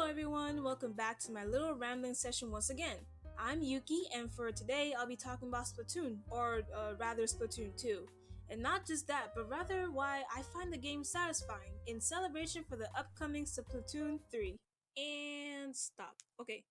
everyone, welcome back to my little rambling session once again. I'm Yuki, and for today I'll be talking about Splatoon, or rather Splatoon 2. And not just that, but rather why I find the game satisfying in celebration for the upcoming Splatoon 3. And stop. Okay,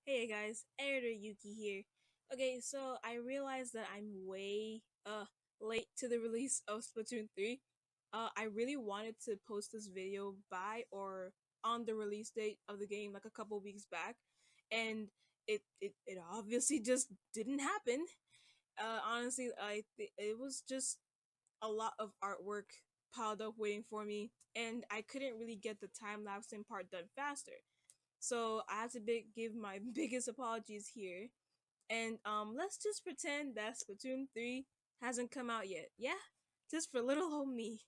hey guys, editor Yuki here. Okay, so I realized that I'm way late to the release of Splatoon 3. I really wanted to post this video by or on the release date of the game like a couple weeks back, and it obviously just didn't happen. Honestly, it was just a lot of artwork piled up waiting for me, and I couldn't really get the time lapsing part done faster. So I have to give my biggest apologies here. And let's just pretend that Splatoon 3 hasn't come out yet. Yeah, just for little old me.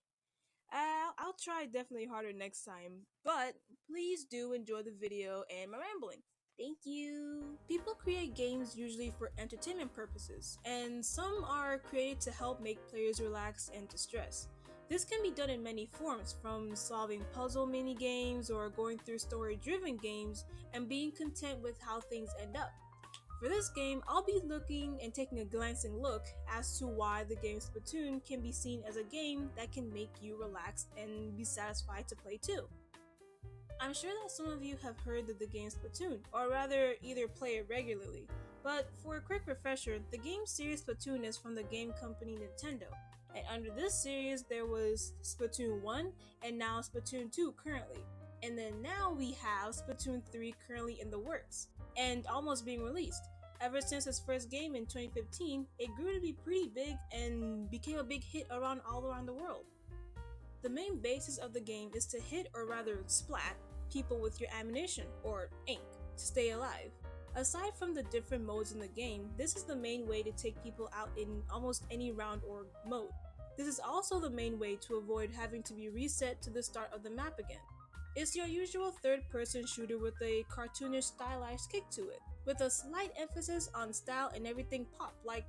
I'll try definitely harder next time, but please do enjoy the video and my rambling. Thank you. People create games usually for entertainment purposes, and some are created to help make players relax and distress. This can be done in many forms, from solving puzzle mini games or going through story driven games and being content with how things end up. For this game, I'll be looking and taking a glancing look as to why the game Splatoon can be seen as a game that can make you relax and be satisfied to play too. I'm sure that some of you have heard of the game Splatoon, or rather either play it regularly, but for a quick refresher, the game series Splatoon is from the game company Nintendo, and under this series there was Splatoon 1 and now Splatoon 2 currently. And then now we have Splatoon 3 currently in the works, and almost being released. Ever since its first game in 2015, it grew to be pretty big and became a big hit all around the world. The main basis of the game is to hit or rather splat people with your ammunition, or ink, to stay alive. Aside from the different modes in the game, this is the main way to take people out in almost any round or mode. This is also the main way to avoid having to be reset to the start of the map again. It's your usual third-person shooter with a cartoonish stylized kick to it, with a slight emphasis on style and everything pop, like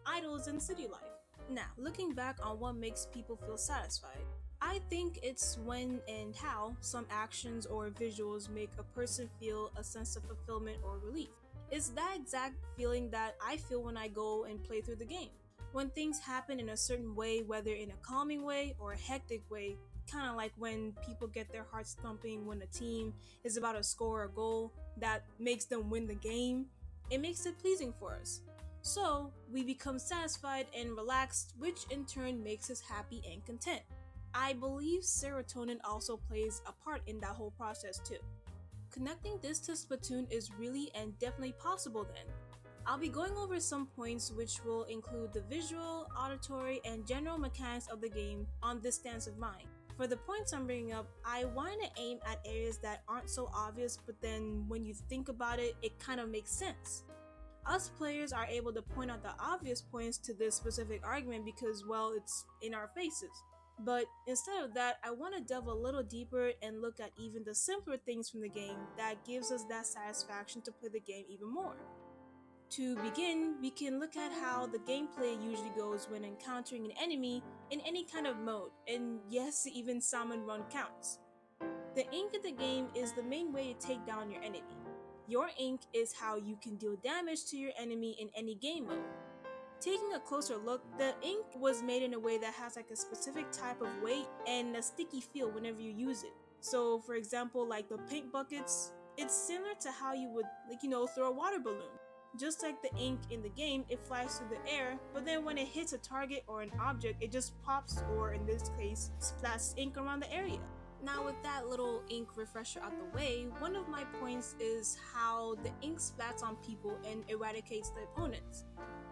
idols in city life. Now, looking back on what makes people feel satisfied, I think it's when and how some actions or visuals make a person feel a sense of fulfillment or relief. It's that exact feeling that I feel when I go and play through the game. When things happen in a certain way, whether in a calming way or a hectic way, kind of like when people get their hearts thumping when a team is about to score a goal that makes them win the game, it makes it pleasing for us. So, we become satisfied and relaxed, which in turn makes us happy and content. I believe serotonin also plays a part in that whole process too. Connecting this to Splatoon is really and definitely possible then. I'll be going over some points which will include the visual, auditory, and general mechanics of the game on this stance of mine. For the points I'm bringing up, I want to aim at areas that aren't so obvious, but then when you think about it, it kind of makes sense. Us players are able to point out the obvious points to this specific argument because, well, it's in our faces. But instead of that, I want to delve a little deeper and look at even the simpler things from the game that gives us that satisfaction to play the game even more. To begin, we can look at how the gameplay usually goes when encountering an enemy in any kind of mode, and yes, even salmon run counts. The ink in the game is the main way to take down your enemy. Your ink is how you can deal damage to your enemy in any game mode. Taking a closer look, the ink was made in a way that has like a specific type of weight and a sticky feel whenever you use it. So for example, like the paint buckets, it's similar to how you would throw a water balloon. Just like the ink in the game, it flies through the air, but then when it hits a target or an object, it just pops, or in this case, splats ink around the area. Now with that little ink refresher out the way, one of my points is how the ink splats on people and eradicates the opponents.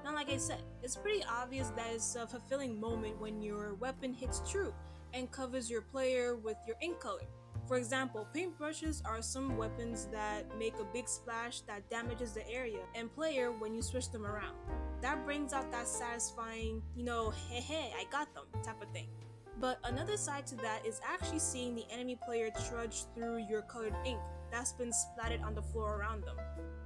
Now like I said, it's pretty obvious that it's a fulfilling moment when your weapon hits true and covers your player with your ink color. For example, paintbrushes are some weapons that make a big splash that damages the area and player when you switch them around. That brings out that satisfying, hey, I got them type of thing. But another side to that is actually seeing the enemy player trudge through your colored ink that's been splattered on the floor around them.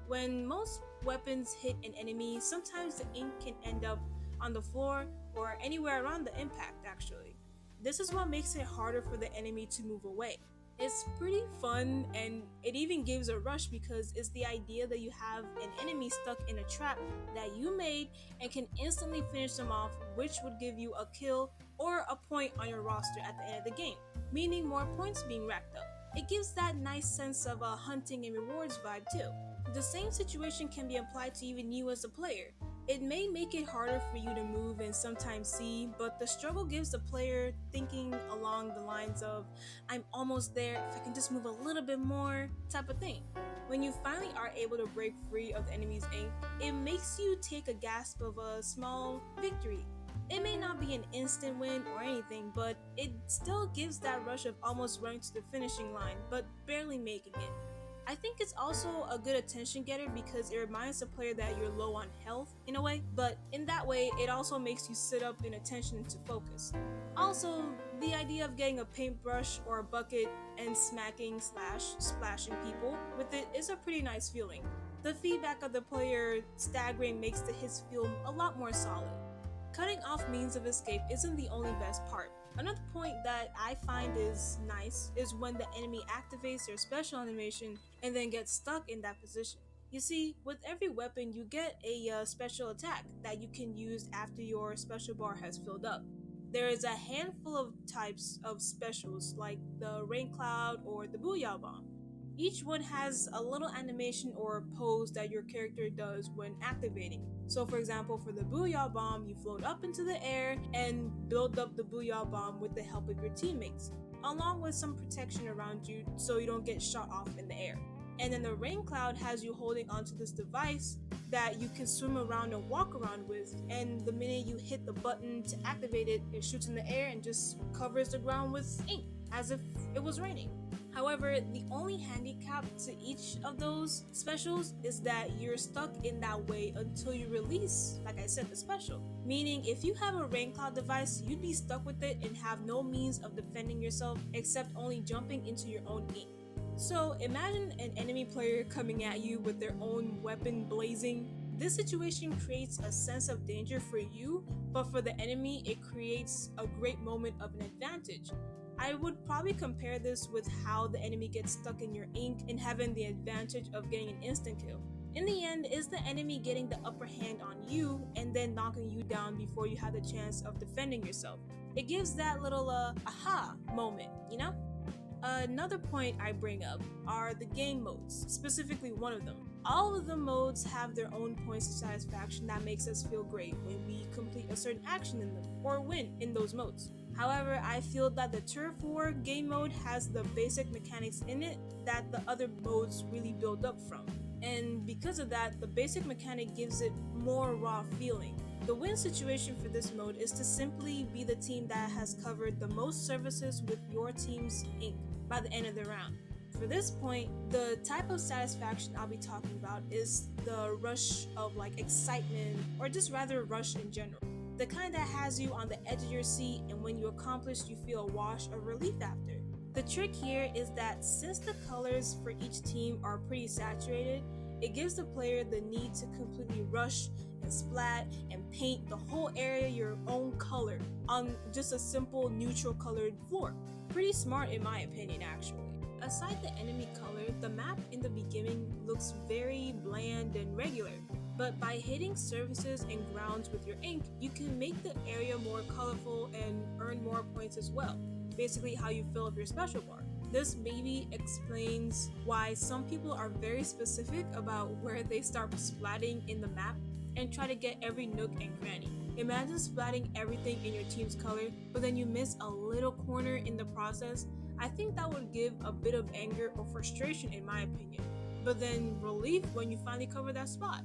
When most weapons hit an enemy, sometimes the ink can end up on the floor or anywhere around the impact actually. This is what makes it harder for the enemy to move away. It's pretty fun, and it even gives a rush because it's the idea that you have an enemy stuck in a trap that you made and can instantly finish them off, which would give you a kill or a point on your roster at the end of the game, meaning more points being racked up. It gives that nice sense of a hunting and rewards vibe too. The same situation can be applied to even you as a player. It may make it harder for you to move and sometimes see, but the struggle gives the player thinking along the lines of, I'm almost there, if I can just move a little bit more, type of thing. When you finally are able to break free of the enemy's ink, it makes you take a gasp of a small victory. It may not be an instant win or anything, but it still gives that rush of almost running to the finishing line, but barely making it. I think it's also a good attention getter because it reminds the player that you're low on health in a way, but in that way, it also makes you sit up in attention to focus. Also, the idea of getting a paintbrush or a bucket and smacking slash splashing people with it is a pretty nice feeling. The feedback of the player staggering makes the hits feel a lot more solid. Cutting off means of escape isn't the only best part. Another point that I find is nice is when the enemy activates their special animation and then gets stuck in that position. You see, with every weapon, you get a special attack that you can use after your special bar has filled up. There is a handful of types of specials like the Rain Cloud or the Booyah Bomb. Each one has a little animation or pose that your character does when activating. So, for example, for the Booyah Bomb, you float up into the air and build up the Booyah Bomb with the help of your teammates, along with some protection around you so you don't get shot off in the air. And then the Rain Cloud has you holding onto this device that you can swim around and walk around with, and the minute you hit the button to activate it, it shoots in the air and just covers the ground with ink, as if it was raining. However, the only handicap to each of those specials is that you're stuck in that way until you release, like I said, the special. Meaning, if you have a rain cloud device, you'd be stuck with it and have no means of defending yourself except only jumping into your own ink. So imagine an enemy player coming at you with their own weapon blazing. This situation creates a sense of danger for you, but for the enemy, it creates a great moment of an advantage. I would probably compare this with how the enemy gets stuck in your ink and having the advantage of getting an instant kill. In the end, is the enemy getting the upper hand on you and then knocking you down before you have the chance of defending yourself. It gives that little aha moment, you know? Another point I bring up are the game modes, specifically one of them. All of the modes have their own points of satisfaction that makes us feel great when we complete a certain action in them or win in those modes. However, I feel that the Turf War game mode has the basic mechanics in it that the other modes really build up from. And because of that, the basic mechanic gives it more raw feeling. The win situation for this mode is to simply be the team that has covered the most services with your team's ink by the end of the round. For this point, the type of satisfaction I'll be talking about is the rush of like excitement, or just rather rush in general. The kind that has you on the edge of your seat, and when you accomplish, you feel a wash of relief after. The trick here is that since the colors for each team are pretty saturated, it gives the player the need to completely rush and splat and paint the whole area your own color on just a simple neutral colored floor. Pretty smart in my opinion, actually. Aside the enemy color, the map in the beginning looks very bland and regular, but by hitting surfaces and grounds with your ink, you can make the area more colorful and earn more points as well. Basically how you fill up your special bar. This maybe explains why some people are very specific about where they start splatting in the map and try to get every nook and cranny. Imagine splatting everything in your team's color, but then you miss a little corner in the process. I think that would give a bit of anger or frustration in my opinion, but then relief when you finally cover that spot.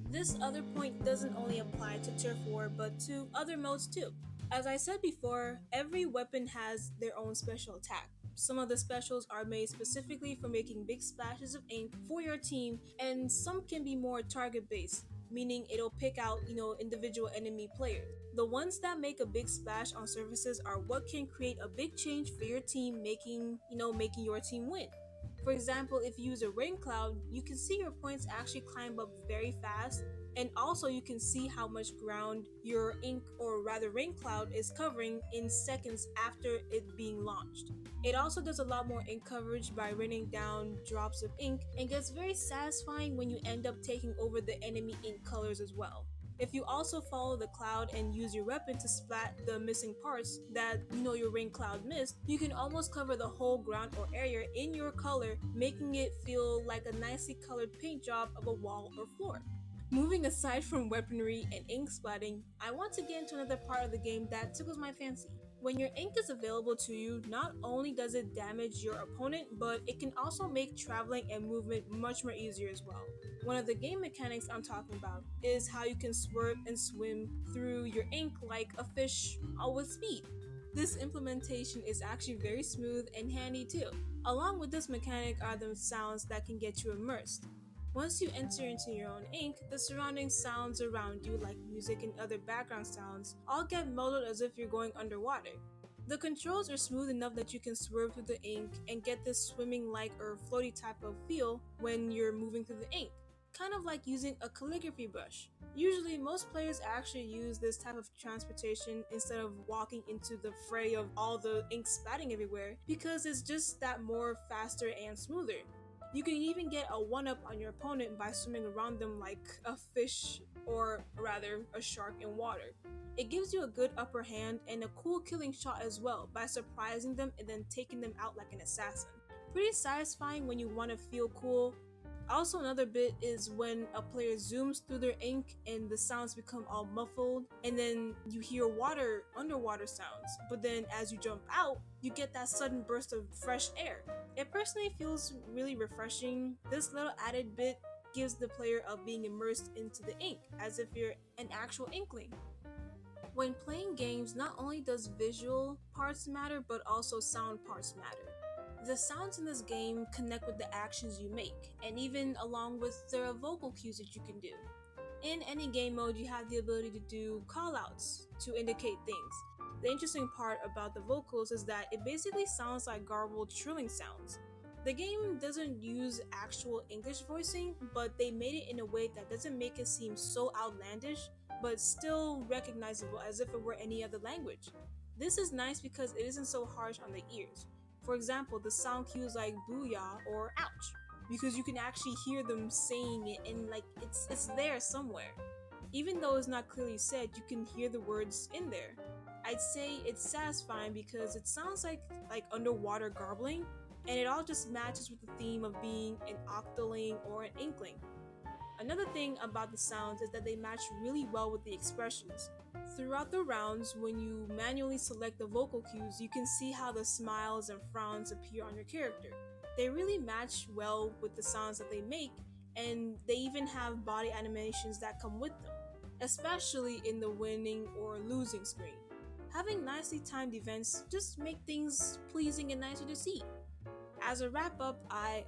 This other point doesn't only apply to Turf War, but to other modes too. As I said before, every weapon has their own special attack. Some of the specials are made specifically for making big splashes of ink for your team, and some can be more target based, meaning it'll pick out, individual enemy players. The ones that make a big splash on surfaces are what can create a big change for your team, making your team win. For example, if you use a rain cloud, you can see your points actually climb up very fast, and also you can see how much ground your ink or rather rain cloud is covering in seconds after it being launched. It also does a lot more ink coverage by raining down drops of ink and gets very satisfying when you end up taking over the enemy ink colors as well. If you also follow the cloud and use your weapon to splat the missing parts that your rain cloud missed, you can almost cover the whole ground or area in your color, making it feel like a nicely colored paint job of a wall or floor. Moving aside from weaponry and ink splatting, I want to get into another part of the game that tickles my fancy. When your ink is available to you, not only does it damage your opponent, but it can also make traveling and movement much more easier as well. One of the game mechanics I'm talking about is how you can swerve and swim through your ink like a fish, all with speed. This implementation is actually very smooth and handy too. Along with this mechanic are the sounds that can get you immersed. Once you enter into your own ink, the surrounding sounds around you, like music and other background sounds, all get muddled as if you're going underwater. The controls are smooth enough that you can swerve through the ink and get this swimming like or floaty type of feel when you're moving through the ink, kind of like using a calligraphy brush. Usually, most players actually use this type of transportation instead of walking into the fray of all the ink spatting everywhere because it's just that more faster and smoother. You can even get a one-up on your opponent by swimming around them like a fish, or rather, a shark in water. It gives you a good upper hand and a cool killing shot as well by surprising them and then taking them out like an assassin. Pretty satisfying when you want to feel cool. Also, another bit is when a player zooms through their ink and the sounds become all muffled, and then you hear underwater sounds. But then as you jump out, you get that sudden burst of fresh air. It personally feels really refreshing. This little added bit gives the player of being immersed into the ink, as if you're an actual inkling. When playing games, not only does visual parts matter, but also sound parts matter. The sounds in this game connect with the actions you make, and even along with the vocal cues that you can do. In any game mode, you have the ability to do callouts to indicate things. The interesting part about the vocals is that it basically sounds like garbled trilling sounds. The game doesn't use actual English voicing, but they made it in a way that doesn't make it seem so outlandish, but still recognizable as if it were any other language. This is nice because it isn't so harsh on the ears. For example, the sound cues like booyah or ouch, because you can actually hear them saying it and like it's there somewhere. Even though it's not clearly said, you can hear the words in there. I'd say it's satisfying because it sounds like underwater garbling, and it all just matches with the theme of being an octoling or an inkling. Another thing about the sounds is that they match really well with the expressions. Throughout the rounds, when you manually select the vocal cues, you can see how the smiles and frowns appear on your character. They really match well with the sounds that they make, and they even have body animations that come with them, especially in the winning or losing screen. Having nicely timed events just make things pleasing and nicer to see. As a wrap up, I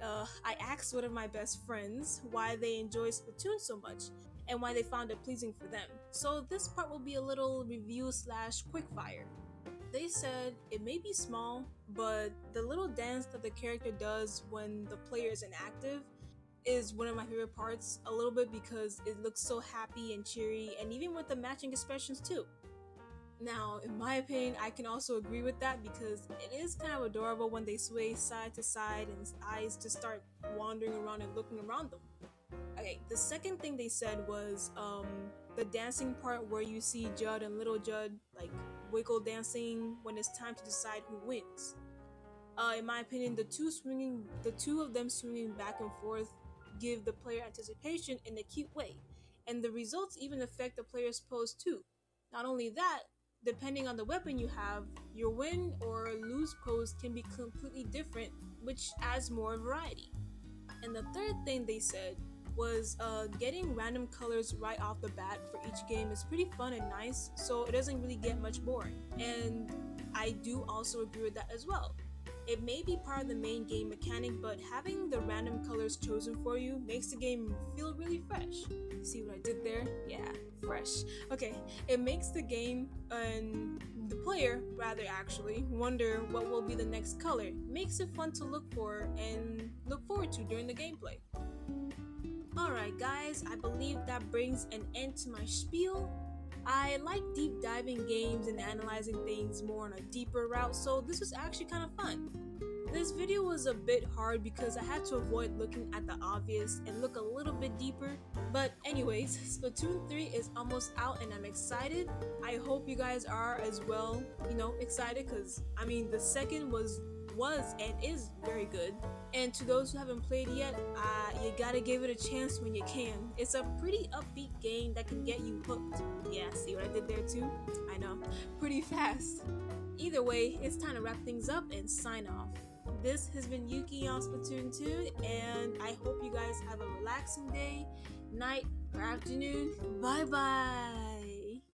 asked one of my best friends why they enjoy Splatoon so much and why they found it pleasing for them. So this part will be a little review slash quickfire. They said it may be small, but the little dance that the character does when the player is inactive is one of my favorite parts, a little bit because it looks so happy and cheery, and even with the matching expressions too. Now, in my opinion, I can also agree with that because it is kind of adorable when they sway side to side and eyes just start wandering around and looking around them. Okay, the second thing they said was the dancing part where you see Judd and Little Judd like wiggle dancing when it's time to decide who wins. In my opinion, the two of them swinging back and forth give the player anticipation in a cute way, and the results even affect the player's pose too. Not only that, depending on the weapon you have, your win or lose pose can be completely different, which adds more variety. And the third thing they said was getting random colors right off the bat for each game is pretty fun and nice, so it doesn't really get much boring. And I do also agree with that as well. It may be part of the main game mechanic, but having the random colors chosen for you makes the game feel really fresh. See what I did there? Yeah, fresh. Okay, it makes the game the player, rather actually, wonder what will be the next color. Makes it fun to look for and look forward to during the gameplay. Alright guys, I believe that brings an end to my spiel. I like deep diving games and analyzing things more on a deeper route, so this was actually kind of fun. This video was a bit hard because I had to avoid looking at the obvious and look a little bit deeper. But anyways, Splatoon 3 is almost out and I'm excited. I hope you guys are as well, excited, because I mean the second was and is very good. And to those who haven't played yet, you gotta give it a chance when you can. It's a pretty upbeat game that can get you hooked. Yeah, see what I did there too? I know, pretty fast. Either way, it's time to wrap things up and sign off. This has been Yuki on Splatoon 2, and I hope you guys have a relaxing day, night, or afternoon. Bye bye!